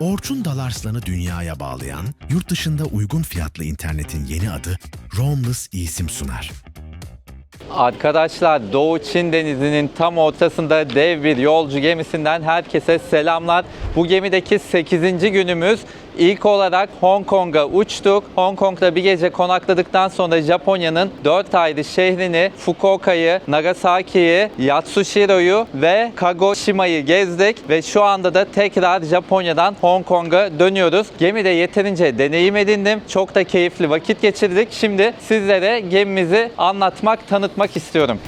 Orçun Dalarslan'ı dünyaya bağlayan, yurt dışında uygun fiyatlı internetin yeni adı Roamless eSIM sunar. Arkadaşlar, Doğu Çin Denizi'nin tam ortasında dev bir yolcu gemisinden herkese selamlar. Bu gemideki 8. günümüz. İlk olarak Hong Kong'a uçtuk. Hong Kong'da bir gece konakladıktan sonra Japonya'nın 4 ayrı şehrini, Fukuoka'yı, Nagasaki'yi, Yatsushiro'yu ve Kagoshima'yı gezdik ve şu anda da tekrar Japonya'dan Hong Kong'a dönüyoruz. Gemide yeterince deneyim edindim. Çok da keyifli vakit geçirdik. Şimdi sizlere gemimizi anlatmak, tanıtmak istiyorum.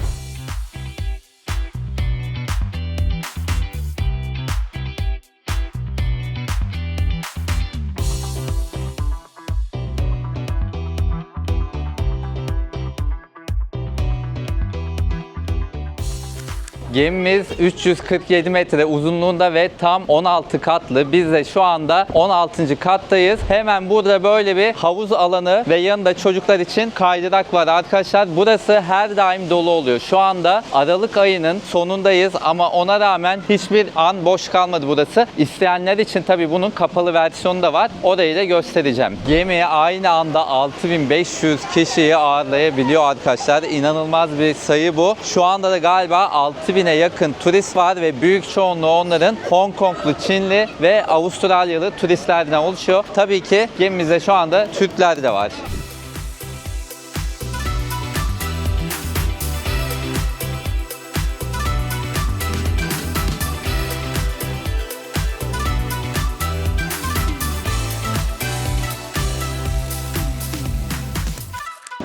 Gemimiz 347 metre uzunluğunda ve tam 16 katlı. Biz de şu anda 16. kattayız. Hemen burada böyle bir havuz alanı ve yanında çocuklar için kaydırak var arkadaşlar. Burası her daim dolu oluyor. Şu anda Aralık ayının sonundayız ama ona rağmen hiçbir an boş kalmadı burası. İsteyenler için tabii bunun kapalı versiyonu da var. Orayı da göstereceğim. Gemi aynı anda 6500 kişiyi ağırlayabiliyor arkadaşlar. İnanılmaz bir sayı bu. Şu anda da galiba 6000'e yakın turist var ve büyük çoğunluğu onların Hong Konglu, Çinli ve Avustralyalı turistlerden oluşuyor. Tabii ki gemimizde şu anda Türkler de var.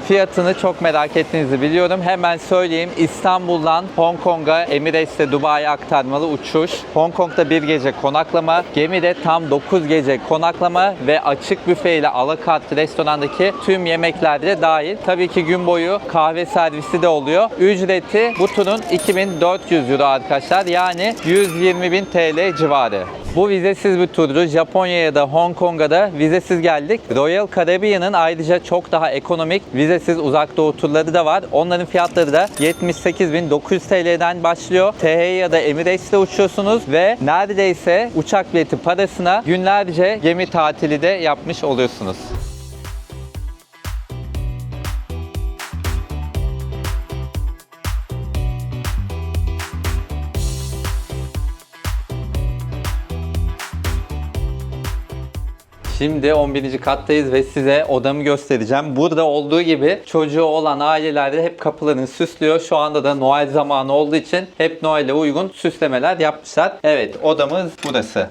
Fiyatını çok merak ettiğinizi biliyorum. Hemen söyleyeyim. İstanbul'dan Hong Kong'a Emirates'te Dubai'ye aktarmalı uçuş. Hong Kong'da bir gece konaklama. Gemide tam 9 gece konaklama ve açık büfe ile alakart restorandaki tüm yemekler de dahil. Tabii ki gün boyu kahve servisi de oluyor. Ücreti bu turun 2400 euro arkadaşlar. Yani 120.000 TL civarı. Bu vizesiz bir turdu. Japonya'ya da Hong Kong'a da vizesiz geldik. Royal Caribbean'ın ayrıca çok daha ekonomik vizesiz uzak doğu turları da var. Onların fiyatları da 78.900 TL'den başlıyor. TH ya da Emirates'te uçuyorsunuz ve neredeyse uçak bileti parasına günlerce gemi tatili de yapmış oluyorsunuz. Şimdi 11. kattayız ve size odamı göstereceğim. Burada olduğu gibi çocuğu olan ailelerde hep kapılarını süslüyor. Şu anda da Noel zamanı olduğu için hep Noel'e uygun süslemeler yapmışlar. Evet, odamız burası.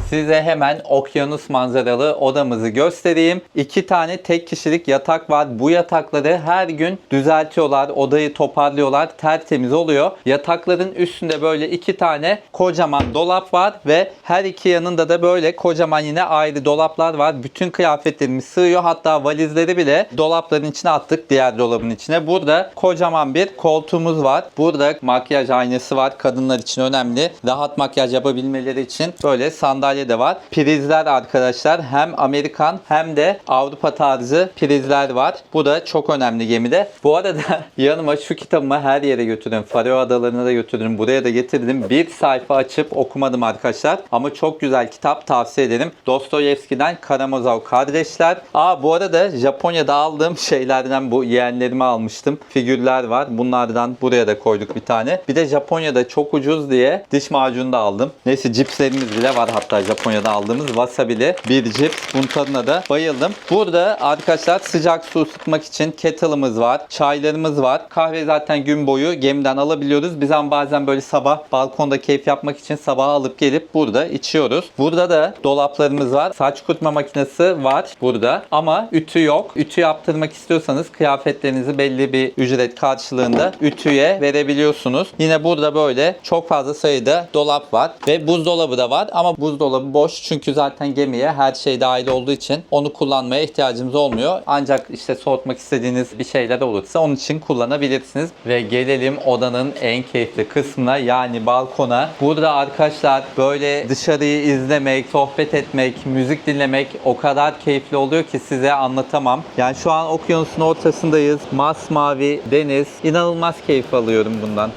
Size hemen okyanus manzaralı odamızı göstereyim. 2 tane tek kişilik yatak var. Bu yatakları her gün düzeltiyorlar. Odayı toparlıyorlar. Tertemiz oluyor. Yatakların üstünde böyle 2 tane kocaman dolap var ve her iki yanında da böyle kocaman yine ayrı dolaplar var. Bütün kıyafetlerimiz sığıyor. Hatta valizleri bile dolapların içine attık. Diğer dolabın içine. Burada kocaman bir koltuğumuz var. Burada makyaj aynası var. Kadınlar için önemli. Rahat makyaj yapabilmeleri için böyle sandalye de var. Prizler arkadaşlar hem Amerikan hem de Avrupa tarzı prizler var. Bu da çok önemli gemide. Bu arada yanıma şu kitabımı her yere götürdüm. Faroe Adaları'na da götürdüm. Buraya da getirdim. Bir sayfa açıp okumadım arkadaşlar. Ama çok güzel kitap, tavsiye ederim. Dostoyevski'den Karamazov Kardeşler. Bu arada Japonya'da aldığım şeylerden bu yeğenlerime almıştım. Figürler var. Bunlardan buraya da koyduk bir tane. Bir de Japonya'da çok ucuz diye diş macunu da aldım. Neyse cipslerimiz bile var hatta Japonya'da aldığımız wasabili bir cips. Bunun tadına da bayıldım. Burada arkadaşlar sıcak su ısıtmak için kettle'ımız var. Çaylarımız var. Kahve zaten gün boyu gemiden alabiliyoruz. Biz ama bazen böyle sabah balkonda keyif yapmak için sabah alıp gelip burada içiyoruz. Burada da dolaplarımız var. Saç kurutma makinesi var burada. Ama ütü yok. Ütü yaptırmak istiyorsanız kıyafetlerinizi belli bir ücret karşılığında ütüye verebiliyorsunuz. Yine burada böyle çok fazla sayıda dolap var. Ve buzdolabı da var. Ama buzdolabı boş çünkü zaten gemiye her şey dahil olduğu için onu kullanmaya ihtiyacımız olmuyor. Ancak işte soğutmak istediğiniz bir şeyler olursa onun için kullanabilirsiniz. Ve gelelim odanın en keyifli kısmına, yani balkona. Burada arkadaşlar böyle dışarıyı izlemek, sohbet etmek, müzik dinlemek o kadar keyifli oluyor ki size anlatamam. Yani şu an okyanusun ortasındayız. Masmavi deniz. İnanılmaz keyif alıyorum bundan.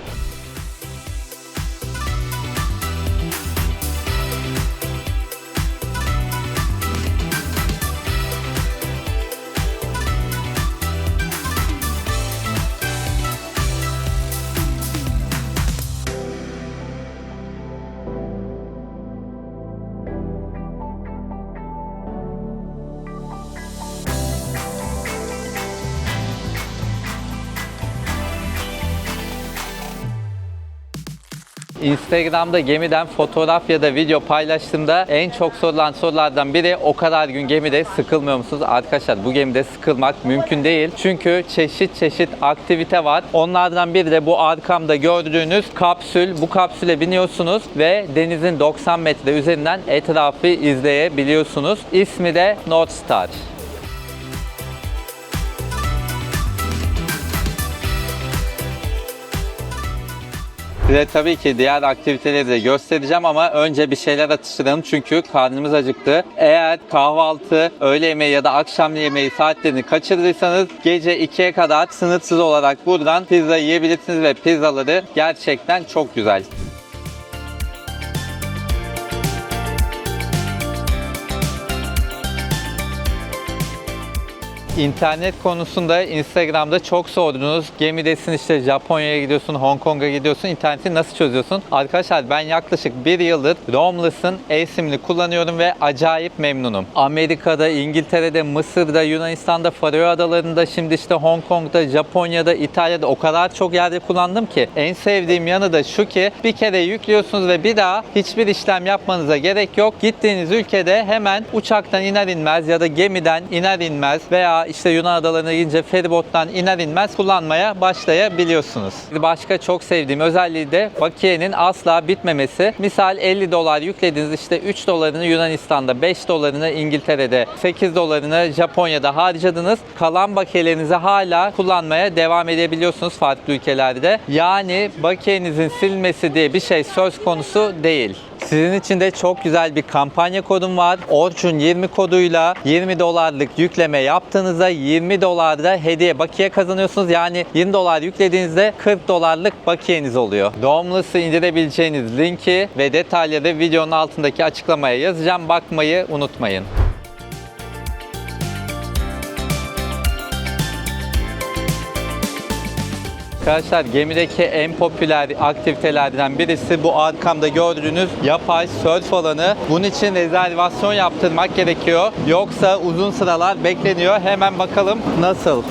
Instagram'da gemiden fotoğraf ya da video paylaştığımda en çok sorulan sorulardan biri o kadar gün gemide sıkılmıyor musunuz? Arkadaşlar bu gemide sıkılmak mümkün değil. Çünkü çeşit çeşit aktivite var. Onlardan biri de bu arkamda gördüğünüz kapsül. Bu kapsüle biniyorsunuz ve denizin 90 metre üzerinden etrafı izleyebiliyorsunuz. İsmi de North Star. Size tabii ki diğer aktiviteleri de göstereceğim ama önce bir şeyler atıştıralım çünkü karnımız acıktı. Eğer kahvaltı, öğle yemeği ya da akşam yemeği saatlerini kaçırdıysanız gece 2'ye kadar sınırsız olarak buradan pizza yiyebilirsiniz ve pizzaları gerçekten çok güzel. İnternet konusunda Instagram'da çok sordunuz. Gemidesin işte Japonya'ya gidiyorsun, Hong Kong'a gidiyorsun. İnterneti nasıl çözüyorsun? Arkadaşlar ben yaklaşık 1 yıldır Roamless'ın eSIM'ini kullanıyorum ve acayip memnunum. Amerika'da, İngiltere'de, Mısır'da, Yunanistan'da, Faroe Adaları'nda, şimdi işte Hong Kong'da, Japonya'da, İtalya'da o kadar çok yerde kullandım ki en sevdiğim yanı da şu ki bir kere yüklüyorsunuz ve bir daha hiçbir işlem yapmanıza gerek yok. Gittiğiniz ülkede hemen uçaktan iner inmez ya da gemiden iner inmez veya işte Yunan adalarına gidince feribottan iner inmez kullanmaya başlayabiliyorsunuz. Bir başka çok sevdiğim özelliği de bakiyenin asla bitmemesi. Misal 50 dolar yüklediniz, işte 3 dolarını Yunanistan'da, 5 dolarını İngiltere'de, 8 dolarını Japonya'da harcadınız. Kalan bakiyelerinizi hala kullanmaya devam edebiliyorsunuz farklı ülkelerde. Yani bakiyenizin silinmesi diye bir şey söz konusu değil. Sizin için de çok güzel bir kampanya kodum var. Orçun 20 koduyla 20 dolarlık yükleme yaptığınızda 20 dolarda hediye bakiye kazanıyorsunuz. Yani 20 dolar yüklediğinizde 40 dolarlık bakiyeniz oluyor. Roamless'ı indirebileceğiniz linki ve detayları videonun altındaki açıklamaya yazacağım. Bakmayı unutmayın. Arkadaşlar gemideki en popüler aktivitelerden birisi bu arkamda gördüğünüz yapay sörf alanı. Bunun için rezervasyon yaptırmak gerekiyor. Yoksa uzun sıralar bekleniyor. Hemen bakalım nasıl?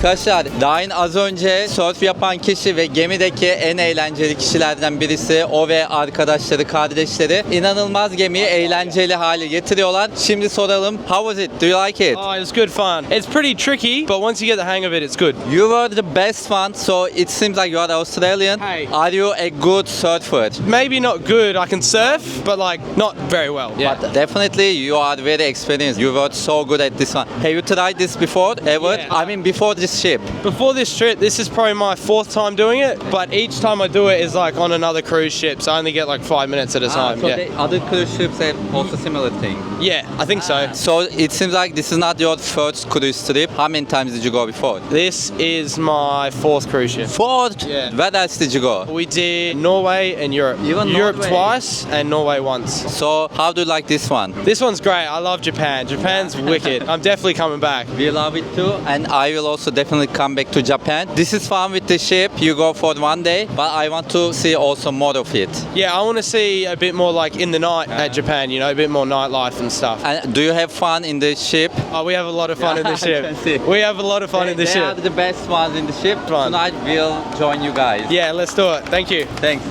Arkadaşlar Dain az önce surf yapan kişi ve gemideki en eğlenceli kişilerden birisi. O ve arkadaşları, kardeşleri inanılmaz gemiyi eğlenceli hale getiriyorlar. Şimdi soralım, how was it? Do you like it? Oh, it's good fun. It's pretty tricky, but once you get the hang of it, it's good. You were the best one, so it seems like you are Australian. Hey. Are you a good surfer? Maybe not good. I can surf, but like not very well. Yeah. But definitely you are very experienced. You were so good at this one. Have you tried this before ever? Yeah. I mean before this ship. Before this trip, this is probably my 4th time doing it, but each time I do it is like on another cruise ship, so I only get like 5 minutes at a time. So Yeah. the other cruise ships have also similar thing. Yeah, I think so. So it seems like this is not your first cruise trip. How many times did you go before? This is my 4th cruise ship. Fourth? Yeah. Where else did you go? We did Norway and Europe. Even Europe Norway? twice and Norway once. So how do you like this one? This one's great. I love Japan. Japan's wicked. I'm definitely coming back. We love it too, and I will also definitely come back to Japan. This is fun with the ship. You go for 1 day, but I want to see also more of it. Yeah, I want to see a bit more like in the night at Japan, you know, a bit more nightlife and stuff. And do you have fun in the ship? Oh, we have a lot of fun in the I ship. can see. We have a lot of fun in the They are ship. the best ones in the ship. Fun. Tonight we'll join you guys. Yeah, let's do it. Thank you. Thanks.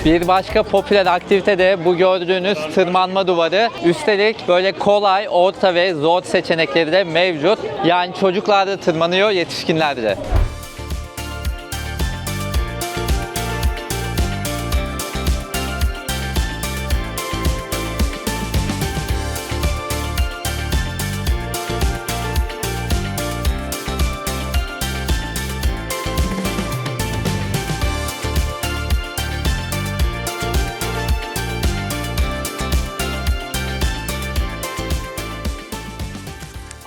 Bir başka popüler aktivite de bu gördüğünüz tırmanma duvarı. Üstelik böyle kolay, orta ve zor seçenekleri de mevcut. Yani çocuklar da tırmanıyor, yetişkinler de.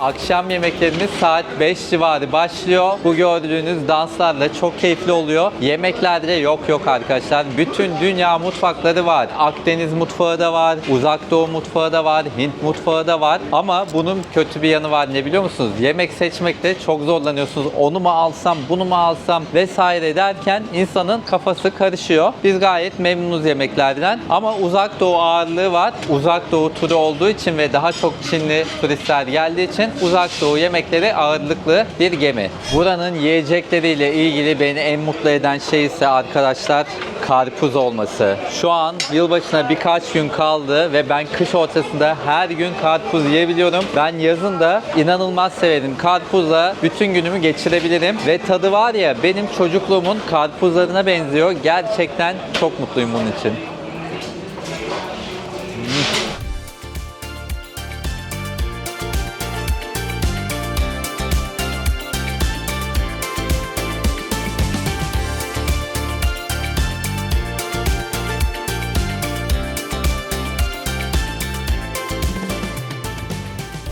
Akşam yemeklerimiz saat 5 civarı başlıyor. Bu gördüğünüz danslarla çok keyifli oluyor. Yemeklerde yok arkadaşlar. Bütün dünya mutfakları var. Akdeniz mutfağı da var. Uzak Doğu mutfağı da var. Hint mutfağı da var. Ama bunun kötü bir yanı var, ne biliyor musunuz? Yemek seçmekte çok zorlanıyorsunuz. Onu mu alsam, bunu mu alsam vesaire derken insanın kafası karışıyor. Biz gayet memnunuz yemeklerden. Ama Uzak Doğu ağırlığı var. Uzak Doğu turu olduğu için ve daha çok Çinli turistler geldiği için Uzak Doğu yemekleri ağırlıklı bir gemi. Buranın yiyecekleriyle ilgili beni en mutlu eden şey ise arkadaşlar karpuz olması. Şu an yılbaşına birkaç gün kaldı ve ben kış ortasında her gün karpuz yiyebiliyorum. Ben yazın da inanılmaz severim. Karpuzla bütün günümü geçirebilirim ve tadı var ya, benim çocukluğumun karpuzlarına benziyor. Gerçekten çok mutluyum bunun için.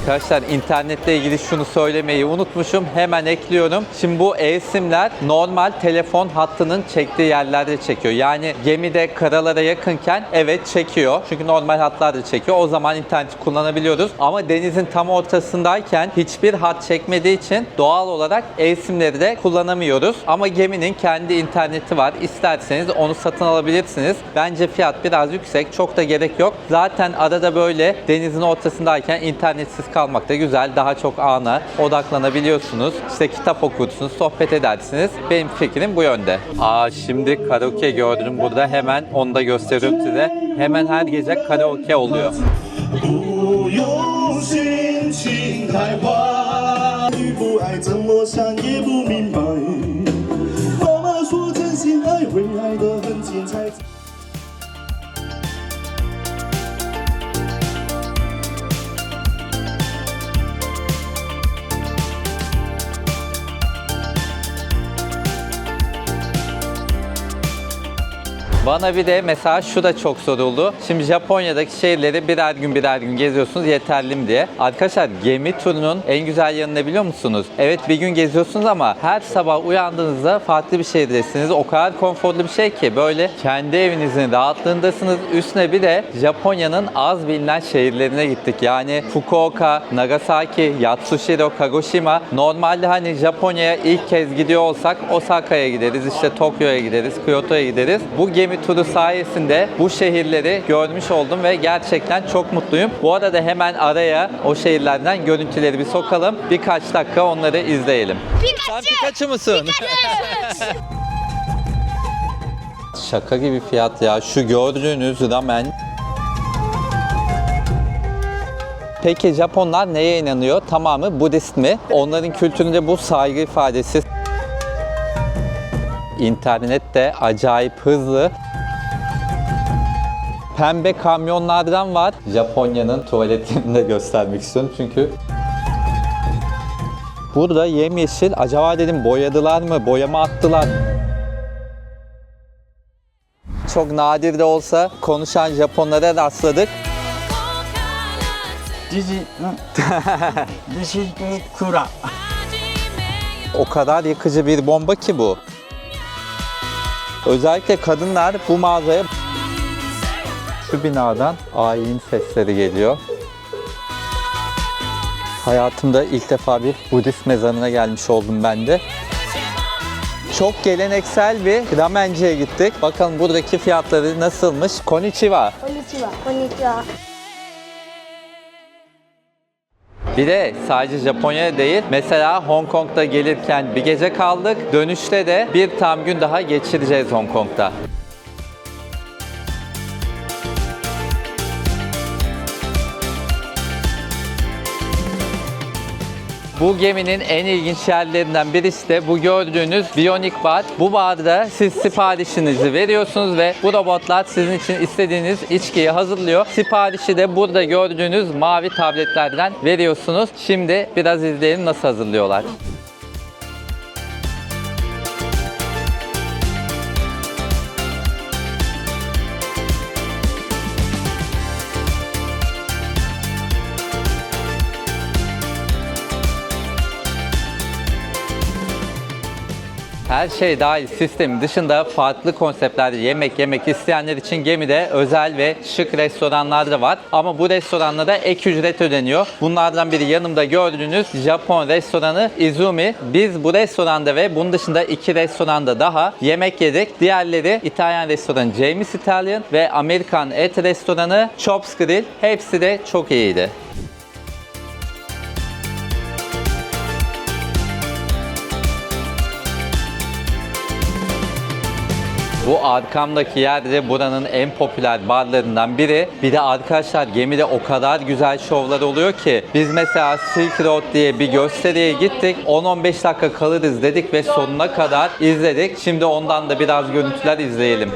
Arkadaşlar internette ilgili şunu söylemeyi unutmuşum. Hemen ekliyorum. Şimdi bu e-simler normal telefon hattının çektiği yerlerde çekiyor. Yani gemide karalara yakınken evet çekiyor. Çünkü normal hatlar da çekiyor. O zaman interneti kullanabiliyoruz. Ama denizin tam ortasındayken hiçbir hat çekmediği için doğal olarak e-simleri de kullanamıyoruz. Ama geminin kendi interneti var. İsterseniz onu satın alabilirsiniz. Bence fiyat biraz yüksek. Çok da gerek yok. Zaten arada böyle denizin ortasındayken internetsiz kalmak da güzel. Daha çok ana odaklanabiliyorsunuz. İşte kitap okursunuz, sohbet edersiniz. Benim fikrim bu yönde. Şimdi karaoke gördüm burada. Hemen onu da gösteriyorum size. Hemen her gece karaoke oluyor. 不用心情太坏，不爱怎么想也不明白。妈妈说真心爱会爱得很精彩。 Bana bir de mesela şu da çok soruldu. Şimdi Japonya'daki şehirleri birer gün geziyorsunuz, yeterli mi diye. Arkadaşlar gemi turunun en güzel yanı ne biliyor musunuz? Evet, bir gün geziyorsunuz ama her sabah uyandığınızda farklı bir şehirdesiniz. O kadar konforlu bir şey ki böyle kendi evinizin rahatlığındasınız. Üstüne bir de Japonya'nın az bilinen şehirlerine gittik. Yani Fukuoka, Nagasaki, Yatsushiro, Kagoshima. Normalde hani Japonya'ya ilk kez gidiyor olsak Osaka'ya gideriz, işte Tokyo'ya gideriz, Kyoto'ya gideriz. Bu gemi turu sayesinde bu şehirleri görmüş oldum ve gerçekten çok mutluyum. Bu arada hemen araya o şehirlerden görüntüleri bir sokalım. Birkaç dakika onları izleyelim. Sen Pikachu musun? Şaka gibi fiyat ya. Şu gördüğünüz ramen. Peki Japonlar neye inanıyor? Tamamı Budist mi? Onların kültüründe bu saygı ifadesi. İnternet de acayip hızlı. Pembe kamyonlardan var. Japonya'nın tuvaletini de göstermek istiyorum çünkü burada yemyeşil. Acaba dedim boyadılar mı? Boyama attılar. Çok nadir de olsa konuşan Japonlara rastladık. This is Kura. O kadar yakıcı bir bomba ki bu. Özellikle kadınlar bu mağazaya... Şu binadan ayin sesleri geliyor. Hayatımda ilk defa bir Budist mezarına gelmiş oldum ben de. Çok geleneksel bir ramenciye gittik. Bakalım buradaki fiyatları nasılmış? Konnichiwa. Konnichiwa. Konnichiwa. Bir de sadece Japonya değil, mesela Hong Kong'da gelirken bir gece kaldık. Dönüşte de bir tam gün daha geçireceğiz Hong Kong'da. Bu geminin en ilginç yerlerinden birisi de bu gördüğünüz Bionic Bar. Bu barda siz siparişinizi veriyorsunuz ve bu robotlar sizin için istediğiniz içkiyi hazırlıyor. Siparişi de burada gördüğünüz mavi tabletlerden veriyorsunuz. Şimdi biraz izleyelim nasıl hazırlıyorlar. Her şey dahil sistemin dışında farklı konseptlerde yemek yemek isteyenler için gemide özel ve şık restoranlar da var. Ama bu restoranlara ek ücret ödeniyor. Bunlardan biri yanımda gördüğünüz Japon restoranı Izumi. Biz bu restoranda ve bunun dışında 2 restoranda daha yemek yedik. Diğerleri İtalyan restoranı James Italian ve Amerikan et restoranı Chops Grill. Hepsi de çok iyiydi. Bu arkamdaki yerde buranın en popüler barlarından biri. Bir de arkadaşlar gemide o kadar güzel şovlar oluyor ki biz mesela Silk Road diye bir gösteriye gittik. 10-15 dakika kalırız dedik ve sonuna kadar izledik. Şimdi ondan da biraz görüntüler izleyelim.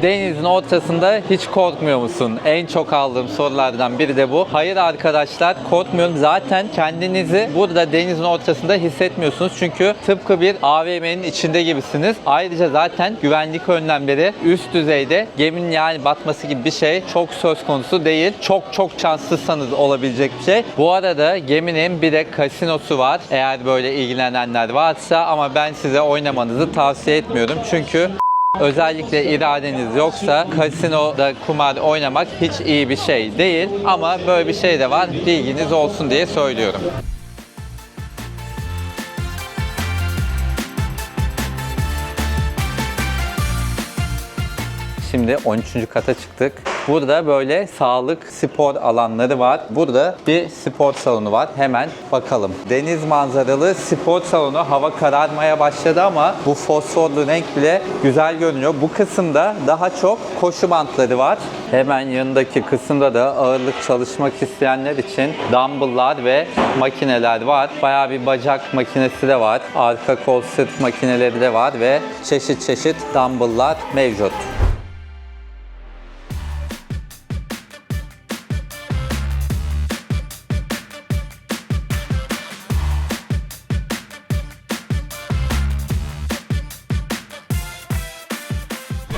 Denizin ortasında hiç korkmuyor musun? En çok aldığım sorulardan biri de bu. Hayır arkadaşlar, korkmuyorum. Zaten kendinizi burada denizin ortasında hissetmiyorsunuz. Çünkü tıpkı bir AVM'nin içinde gibisiniz. Ayrıca zaten güvenlik önlemleri üst düzeyde. Geminin yani batması gibi bir şey çok söz konusu değil. Çok şanslıysanız olabilecek bir şey. Bu arada geminin bir de kasinosu var. Eğer böyle ilgilenenler varsa, ama ben size oynamanızı tavsiye etmiyorum. Çünkü özellikle iradeniz yoksa kasinoda kumar oynamak hiç iyi bir şey değil. Ama böyle bir şey de var. Bilginiz olsun diye söylüyorum. Şimdi 13. kata çıktık. Burada böyle sağlık spor alanları var. Burada bir spor salonu var. Hemen bakalım. Deniz manzaralı spor salonu. Hava kararmaya başladı ama bu fosforlu renk bile güzel görünüyor. Bu kısımda daha çok koşu bantları var. Hemen yanındaki kısımda da ağırlık çalışmak isteyenler için dumbbell'lar ve makineler var. Bayağı bir bacak makinesi de var. Arka kol sırt makineleri de var ve çeşit dumbbell'lar mevcut.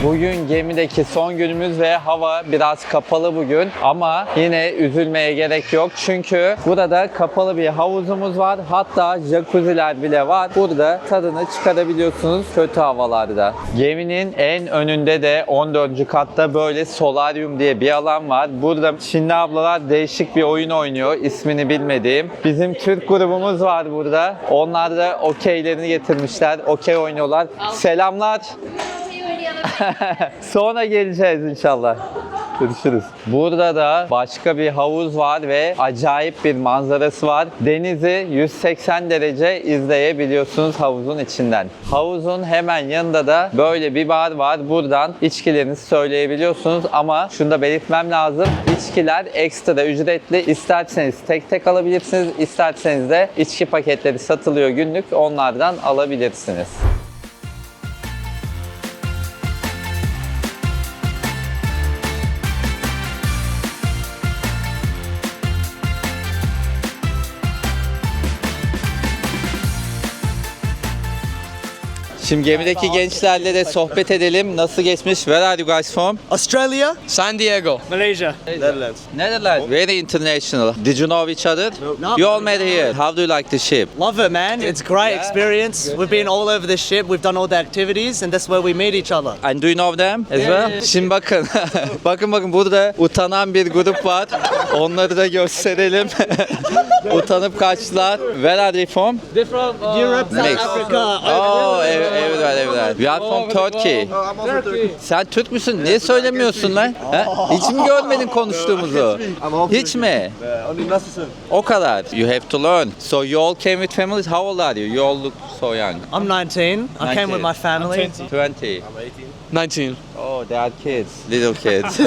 Bugün gemideki son günümüz ve hava biraz kapalı bugün, ama yine üzülmeye gerek yok çünkü burada kapalı bir havuzumuz var, hatta jacuzziler bile var. Burada tadını çıkarabiliyorsunuz kötü havalarda. Geminin en önünde de 14. katta böyle solaryum diye bir alan var. Burada Çinli ablalar değişik bir oyun oynuyor, ismini bilmediğim. Bizim Türk grubumuz var burada. Onlar da okeylerini getirmişler, okey oynuyorlar. Selamlar. Sonra geleceğiz inşallah. Görüşürüz. Burada da başka bir havuz var ve acayip bir manzarası var. Denizi 180 derece izleyebiliyorsunuz havuzun içinden. Havuzun hemen yanında da böyle bir bar var. Buradan içkilerinizi söyleyebiliyorsunuz, ama şunu da belirtmem lazım. İçkiler ekstra ücretli. İsterseniz tek tek alabilirsiniz. İsterseniz de içki paketleri satılıyor günlük. Onlardan alabilirsiniz. Şimdi gemideki gençlerle de sohbet edelim. Nasıl geçmiş? Where are you guys from? Australia, San Diego. Malaysia. Netherlands. Netherlands. Very international. Did you know each other? No. You all met here. How do you like the ship? Love it, man. It's a great experience. We've been all over the ship. We've done all the activities, and that's where we meet each other. And do you know them as well? Şimdi bakın. bakın burada utanan bir grup var. Onları da gösterelim. Utanıp kaçtılar. Where are they from? They're from Europe, South Mix. Africa. Oh, evet. We are from Turkey. Sen Türk müsün? Niye söylemiyorsun lan? Ha? Hiç mi görmedin konuştuğumuzu? Hiç mi? O kadar. You have to learn. So you all came with families. How old are you? You all look so young. I'm 19. I came with my family. 20. 19. Oh, they are kids, little kids.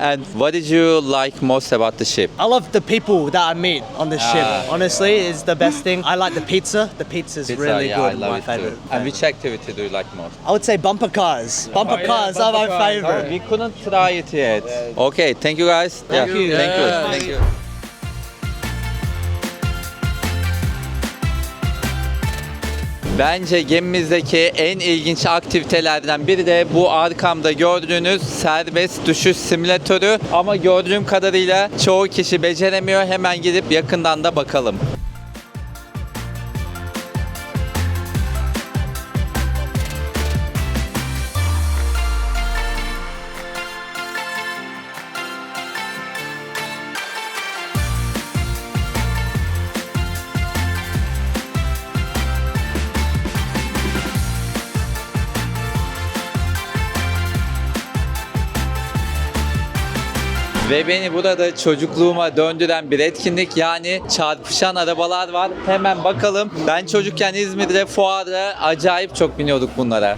And what did you like most about the ship? I love the people that I meet on the ship. Honestly, it's the best thing. I like the pizza. The pizza is really yeah, good. I love My it favorite. too. And which activity do you like most? I would say bumper cars. Bumper cars are my favorite. We couldn't try it yet. Okay, thank you guys. Thank you. Thank you. Bence gemimizdeki en ilginç aktivitelerden biri de bu arkamda gördüğünüz serbest düşüş simülatörü. Ama gördüğüm kadarıyla çoğu kişi beceremiyor. Hemen gidip yakından da bakalım. Ve beni burada çocukluğuma döndüren bir etkinlik, yani çarpışan arabalar var. Hemen bakalım. Ben çocukken İzmir'de fuarda acayip çok biniyorduk bunlara.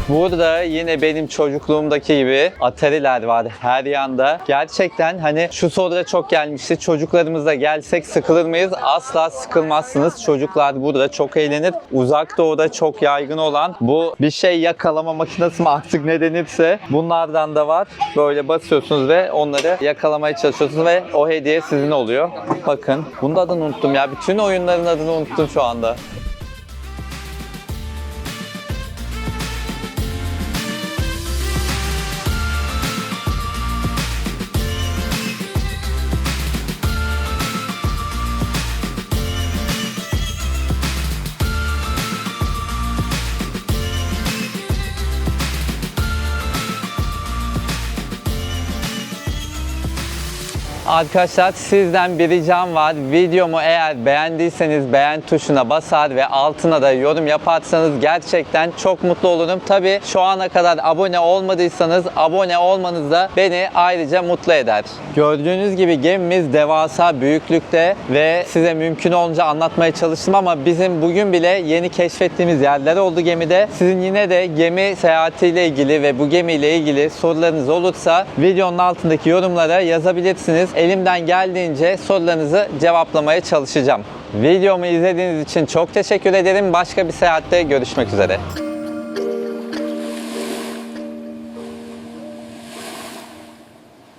Burada yine benim çocukluğumdaki gibi Atari'ler var her yanda. Gerçekten hani şu soru da çok gelmişti. Çocuklarımızla gelsek sıkılır mıyız? Asla sıkılmazsınız. Çocuklar burada çok eğlenir. Uzak Doğu'da çok yaygın olan bu bir şey yakalama makinesi mi artık ne denirse bunlardan da var. Böyle basıyorsunuz ve onları yakalamaya çalışıyorsunuz ve o hediye sizin oluyor. Bakın. Bunun adını unuttum ya. Bütün oyunların adını unuttum şu anda. Arkadaşlar sizden bir ricam var. Videomu eğer beğendiyseniz beğen tuşuna basar ve altına da yorum yaparsanız gerçekten çok mutlu olurum. Tabii şu ana kadar abone olmadıysanız abone olmanız da beni ayrıca mutlu eder. Gördüğünüz gibi gemimiz devasa büyüklükte ve size mümkün olunca anlatmaya çalıştım ama bizim bugün bile yeni keşfettiğimiz yerler oldu gemide. Sizin yine de gemi seyahatiyle ilgili ve bu gemiyle ilgili sorularınız olursa videonun altındaki yorumlara yazabilirsiniz. Elimden geldiğince sorularınızı cevaplamaya çalışacağım. Videomu izlediğiniz için çok teşekkür ederim. Başka bir seyahatte görüşmek üzere.